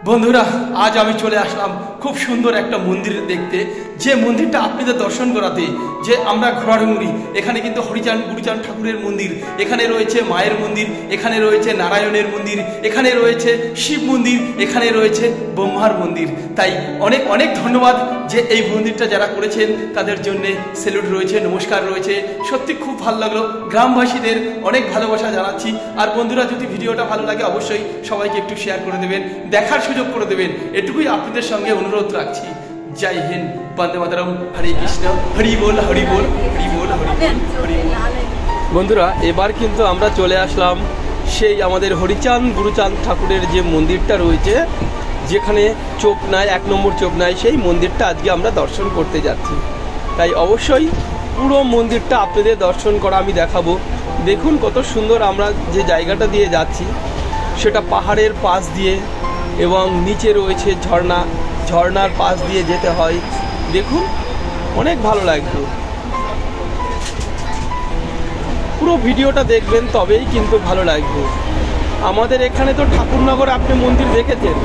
বন্ধুরা আজ আমি চলে আসলাম খুব সুন্দর একটা মন্দির দেখতে, যে মন্দিরটা আপনাদের দর্শন করাতে। যে আমরা ঘোড়াডুঙ্গরি, এখানে কিন্তু হরিচাঁদ গুরুচাঁদ ঠাকুরের মন্দির, এখানে রয়েছে মায়ের মন্দির, এখানে রয়েছে নারায়ণের মন্দির, এখানে রয়েছে শিব মন্দির, এখানে রয়েছে ব্রহ্মার মন্দির। তাই অনেক অনেক ধন্যবাদ যে এই মন্দিরটা যারা করেছেন তাদের জন্য স্যালুট রয়েছে, নমস্কার রয়েছে। সত্যি খুব ভালো লাগলো, গ্রামবাসীদের অনেক ভালোবাসা জানাচ্ছি। আর বন্ধুরা যদি ভিডিওটা ভালো লাগে অবশ্যই সবাইকে একটু শেয়ার করে দেবেন, দেখার সুযোগ করে দেবেন, এটুকুই আপনাদের সঙ্গে অনুরোধ রাখছি। জয় হিন্দ, বন্দে মাতরম, হরে কৃষ্ণ, হরি বল হরি বল হরি বল হরি বল হরি বল। বন্ধুরা এবার কিন্তু আমরা চলে আসলাম সেই আমাদের হরিচাঁদ গুরুচাঁদ ঠাকুরের যে মন্দিরটা রয়েছে, যেখানে চোপনায় 1 নম্বর চোপনায়, সেই মন্দিরটা আজকে আমরা দর্শন করতে যাচ্ছি। তাই অবশ্যই পুরো মন্দিরটা আপনাদের দর্শন করা আমি দেখাবো। দেখুন কত সুন্দর, আমরা যে জায়গাটা দিয়ে যাচ্ছি সেটা পাহাড়ের পাশ দিয়ে, এবং নিচে রয়েছে ঝর্ণা, ঝর্ণার পাশ দিয়ে যেতে হয়। দেখুন অনেক ভালো লাগবে, পুরো ভিডিওটা দেখবেন তবেই কিন্তু ভালো লাগবে। আমাদের এখানে তো ঠাকুরনগর আপনি মন্দির দেখেছেন,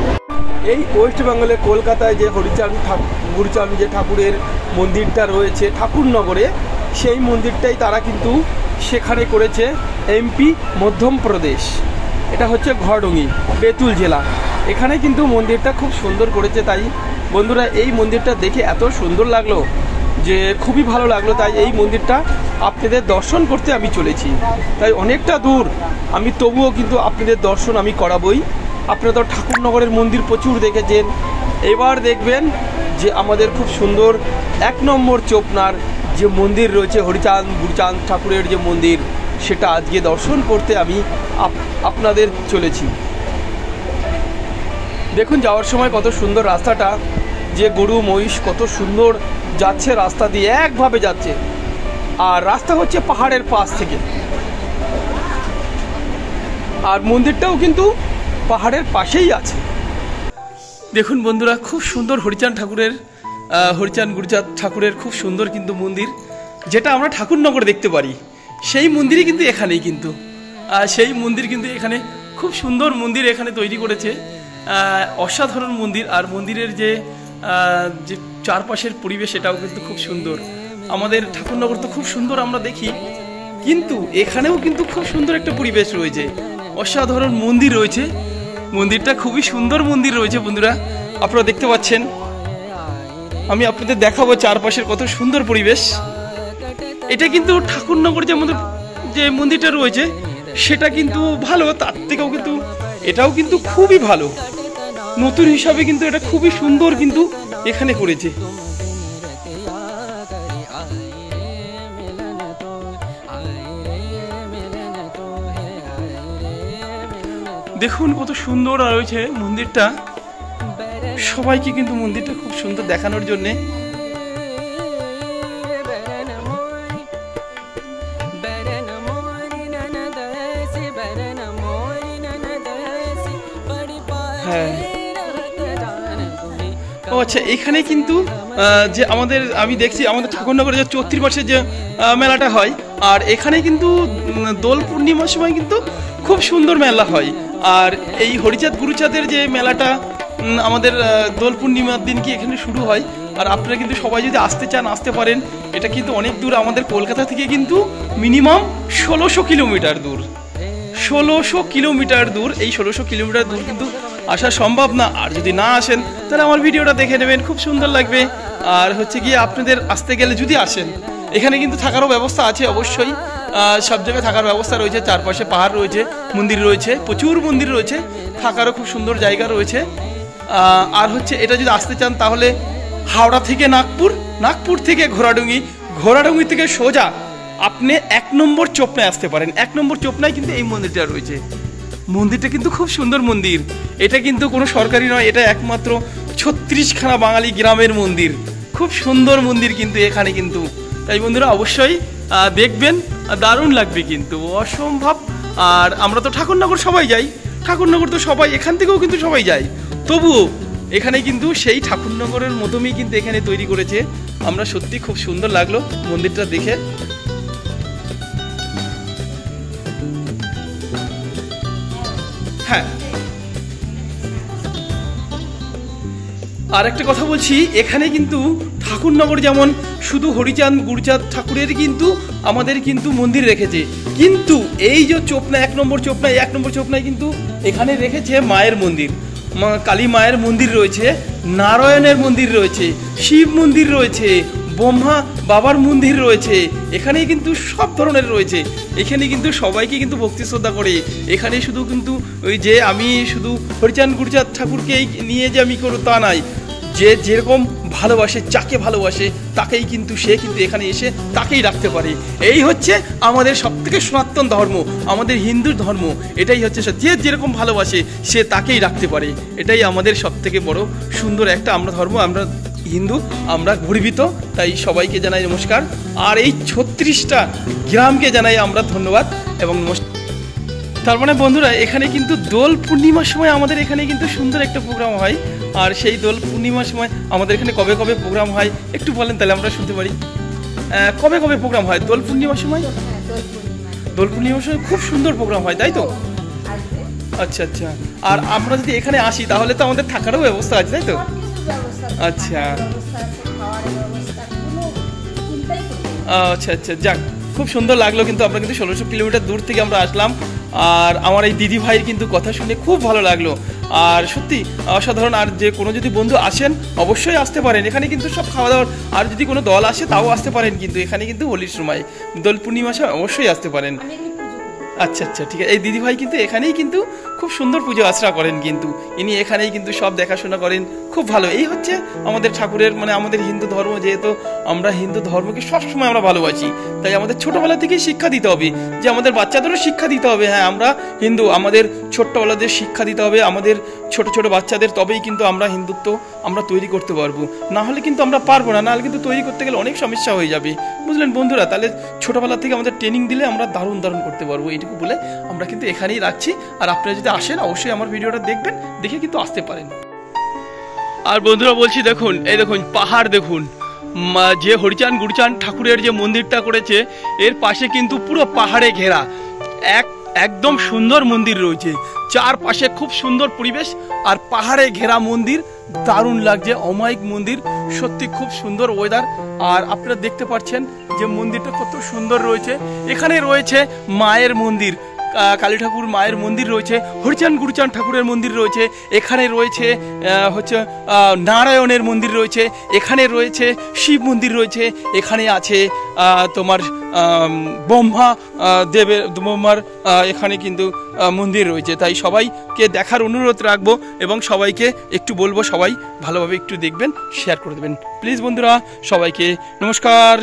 এই ওয়েস্ট বেঙ্গলে কলকাতায় যে হরিচাঁদ গুরুচাঁদ যে ঠাকুরের মন্দিরটা রয়েছে ঠাকুরনগরে, সেই মন্দিরটাই তারা কিন্তু সেখানে করেছে এমপি মধ্যপ্রদেশ। এটা হচ্ছে ঘোড়াডুঙ্গি, বেতুল জেলা। এখানে কিন্তু মন্দিরটা খুব সুন্দর করেছে। তাই বন্ধুরা এই মন্দিরটা দেখে এত সুন্দর লাগলো যে খুবই ভালো লাগলো। তাই এই মন্দিরটা আপনাদের দর্শন করতে আমি চলেছি। তাই অনেকটা দূর আমি, তবুও কিন্তু আপনাদের দর্শন আমি করাবই। আপনারা তো ঠাকুরনগরের মন্দির প্রচুর দেখেছেন, এবার দেখবেন যে আমাদের খুব সুন্দর 1 নম্বর চোপনার যে মন্দির রয়েছে হরিচাঁদ গুরুচাঁদ ঠাকুরের যে মন্দির, সেটা আজকে দর্শন করতে আমি আপনাদের চলেছি। দেখুন যাওয়ার সময় কত সুন্দর রাস্তাটা, যে গরু মহিষ কত সুন্দর যাচ্ছে, রাস্তা দিয়ে একভাবে যাচ্ছে। আর রাস্তা হচ্ছে পাহাড়ের পাশ থেকে, আর মন্দিরটাও কিন্তু পাহাড়ের পাশেই আছে। দেখুন বন্ধুরা খুব সুন্দর হরিচাঁদ গুরুচাঁদ ঠাকুরের খুব সুন্দর কিন্তু মন্দির, যেটা আমরা ঠাকুরনগরে দেখতে পারি। সেই মন্দিরই কিন্তু এখানেই কিন্তু, সেই মন্দির কিন্তু এখানে খুব সুন্দর মন্দির এখানে তৈরি করেছে, অসাধারণ মন্দির। আর মন্দিরের যে চারপাশের পরিবেশ এটাও কিন্তু খুব সুন্দর। আমাদের ঠাকুরনগর তো খুব সুন্দর আমরা দেখি, কিন্তু এখানেও কিন্তু খুব সুন্দর একটা পরিবেশ রয়েছে, অসাধারণ মন্দির রয়েছে। মন্দিরটা খুবই সুন্দর মন্দির রয়েছে বন্ধুরা, আপনারা দেখতে পাচ্ছেন। আমি আপনাদের দেখাবো চারপাশের কত সুন্দর পরিবেশ। এটা কিন্তু ঠাকুরনগর যে মন্দিরটা রয়েছে সেটা কিন্তু ভালো, তার থেকেও কিন্তু এটাও কিন্তু খুবই ভালো। নতুন হিসাবে কিন্তু এটা খুবই সুন্দর কিন্তু এখানে করেছে। দেখুন কত সুন্দর রয়েছে মন্দিরটা, সবাইকে কিন্তু মন্দিরটা খুব সুন্দর দেখানোর জন্যে। হ্যাঁ, ও আচ্ছা, এখানে কিন্তু যে আমি দেখছি আমাদের ঠাকুরনগরে যে চৈত্র মাসে যে মেলাটা হয়, আর এখানে কিন্তু দোল পূর্ণিমার সময় কিন্তু খুব সুন্দর মেলা হয়। আর এই হরিচাঁদ গুরুচাঁদের যে মেলাটা আমাদের দোল পূর্ণিমার দিন কি এখানে শুরু হয়। আর আপনারা কিন্তু সবাই যদি আসতে চান আসতে পারেন। এটা কিন্তু অনেক দূর, আমাদের কলকাতা থেকে কিন্তু মিনিমাম 1600 কিলোমিটার দূর, 1600 কিলোমিটার দূর। এই 1600 কিলোমিটার দূর কিন্তু আসা সম্ভব না। আর যদি না আসেন তাহলে আমার ভিডিওটা দেখে নেবেন, খুব সুন্দর লাগবে। আর হচ্ছে গিয়ে আপনাদের আসতে গেলে যদি আসেন, এখানে কিন্তু থাকারও ব্যবস্থা আছে অবশ্যই, সব জায়গায় থাকার ব্যবস্থা রয়েছে। চারপাশে পাহাড় রয়েছে, মন্দির রয়েছে, প্রচুর মন্দির রয়েছে, থাকারও খুব সুন্দর জায়গা রয়েছে। আর হচ্ছে এটা যদি আসতে চান তাহলে হাওড়া থেকে নাগপুর থেকে ঘোড়াডুঙ্গি থেকে সোজা আপনি 1 নম্বর চোপনায় আসতে পারেন। 1 নম্বর চোপনায় কিন্তু এই মন্দিরটা রয়েছে। মন্দিরটা কিন্তু খুব সুন্দর মন্দির। এটা কিন্তু কোনো সরকারি নয়, এটা একমাত্র 36খানা বাঙালি গ্রামের মন্দির। খুব সুন্দর মন্দির কিন্তু এখানে কিন্তু। তাই বন্ধুরা অবশ্যই দেখবেন, দারুণ লাগবে কিন্তু, অসম্ভব। আর আমরা তো ঠাকুরনগর সবাই যাই, ঠাকুরনগর তো সবাই, এখান থেকেও কিন্তু সবাই যায়, তবুও এখানে কিন্তু সেই ঠাকুরনগরের মতনই কিন্তু এখানে তৈরি করেছে। আমরা সত্যি খুব সুন্দর লাগলো মন্দিরটা দেখে। হ্যাঁ আর একটা কথা বলছি, এখানে কিন্তু ঠাকুরনগর যেমন শুধু হরিচাঁদ গুরুচাঁদ ঠাকুরের কিন্তু আমাদের কিন্তু মন্দির রেখেছে, কিন্তু এই যে চোপনা 1 নম্বর চোপনায় কিন্তু এখানে রেখেছে মায়ের মন্দির, কালী মায়ের মন্দির রয়েছে, নারায়ণের মন্দির রয়েছে, শিব মন্দির রয়েছে, ব্রহ্মা বাবার মন্দির রয়েছে। এখানে কিন্তু সব ধরনের রয়েছে। এখানে কিন্তু সবাইকে কিন্তু ভক্তি শ্রদ্ধা করে। এখানে শুধু কিন্তু ওই যে আমি শুধু হরিচাঁদ গুরুচাঁদ ঠাকুরকেই নিয়ে যে আমি করো তা নাই, যে যেরকম ভালোবাসে, যাকে ভালোবাসে তাকেই কিন্তু সে কিন্তু এখানে এসে তাকেই রাখতে পারে। এই হচ্ছে আমাদের সবথেকে সনাতন ধর্ম, আমাদের হিন্দু ধর্ম। এটাই হচ্ছে যে যেরকম ভালোবাসে সে তাকেই রাখতে পারে। এটাই আমাদের সবথেকে বড় সুন্দর একটা আমরা ধর্ম, আমরা হিন্দু, আমরা গর্বিত। তাই সবাইকে জানাই নমস্কার। আর এই 36টা গ্রামকে জানাই আমরা ধন্যবাদ এবং নমস্কার। তার মানে বন্ধুরা, এখানে কিন্তু দোল পূর্ণিমার সময় আমাদের এখানে কিন্তু সুন্দর একটা প্রোগ্রাম হয়। আর সেই দোল পূর্ণিমার সময় আমাদের এখানে কবে কবে প্রোগ্রাম হয় একটু বলেন, তাহলে আমরা শুনতে পারি। কবে কবে প্রোগ্রাম হয় দোল পূর্ণিমার সময়? দোল পূর্ণিমার সময় খুব সুন্দর প্রোগ্রাম হয়, তাই তো? আচ্ছা আচ্ছা। আর আমরা যদি এখানে আসি তাহলে তো আমাদের থাকারও ব্যবস্থা আছে, তাই তো? আচ্ছা আচ্ছা আচ্ছা, যাক খুব সুন্দর লাগলো। কিন্তু আমরা কিন্তু 1600 কিলোমিটার দূর থেকে আমরা আসলাম। আর আমার এই দিদি ভাইয়ের কিন্তু কথা শুনে খুব ভালো লাগলো। আর সত্যি অসাধারণ। আর যে কোনো যদি বন্ধু আসেন অবশ্যই আসতে পারেন, এখানে কিন্তু সব খাওয়া দাওয়ার। আর যদি কোনো দল আসে তাও আসতে পারেন, কিন্তু এখানে কিন্তু হোলির সময় দোল পূর্ণিমা অবশ্যই আসতে পারেন। আচ্ছা আচ্ছা, ঠিক আছে। এই দিদি ভাই কিন্তু এখানেই কিন্তু খুব সুন্দর পুজো আশ্রা করেন, কিন্তু ইনি এখানেই কিন্তু সব দেখাশোনা করেন, খুব ভালো। এই হচ্ছে আমাদের ঠাকুরের মানে আমাদের হিন্দু ধর্ম। যেহেতু আমরা হিন্দু ধর্মকে সবসময় আমরা ভালোবাসি, তাই আমাদের ছোটবেলা থেকেই শিক্ষা দিতে হবে, যে আমাদের বাচ্চাদেরও শিক্ষা দিতে হবে, হ্যাঁ আমরা হিন্দু, আমাদের ছোট্টবেলাদের শিক্ষা দিতে হবে আমাদের ছোট ছোট বাচ্চাদের, তবেই কিন্তু আমরা হিন্দুত্ব আমরা তৈরি করতে পারবো। না হলে কিন্তু আমরা পারবো না, নাহলে কিন্তু তৈরি করতে গেলে অনেক সমস্যা হয়ে যাবে, বুঝলেন বন্ধুরা? তাহলে ছোটবেলা থেকে আমাদের ট্রেনিং দিলে আমরা দারুণ দারুণ করতে পারবো। এইটুকু বলে আমরা কিন্তু এখানেই রাখছি। আর আপনারা যদি আসেন অবশ্যই আমার ভিডিওটা দেখবেন, দেখে কিন্তু আসতে পারেন। আর বন্ধুরা বলছি, দেখুন এই দেখুন পাহাড়, দেখুন যে হরিচাঁদ গুরুচাঁদ ঠাকুরের যে মন্দিরটা করেছে এর পাশে কিন্তু পুরো পাহাড়ে ঘেরা একদম সুন্দর মন্দির রয়েছে, চারপাশে খুব সুন্দর পরিবেশ আর পাহাড়ে ঘেরা মন্দির, দারুণ লাগছে। অমায়িক মন্দির, সত্যি খুব সুন্দর ওয়েদার। আর আপনারা দেখতে পাচ্ছেন যে মন্দিরটা কত সুন্দর রয়েছে। এখানে রয়েছে মায়ের মন্দির, কালী ঠাকুর মায়ের মন্দির রয়েছে, হরিচাঁদ গুরুচাঁদ ঠাকুরের মন্দির রয়েছে, এখানে রয়েছে হচ্ছে নারায়ণের মন্দির রয়েছে, এখানে রয়েছে শিব মন্দির রয়েছে, এখানে আছে তোমার ব্রহ্মা দেবের ব্রহ্মার এখানে কিন্তু মন্দির রয়েছে। তাই সবাইকে দেখার অনুরোধ রাখবো এবং সবাইকে একটু বলবো সবাই ভালোভাবে একটু দেখবেন, শেয়ার করে দেবেন প্লিজ বন্ধুরা। সবাইকে নমস্কার।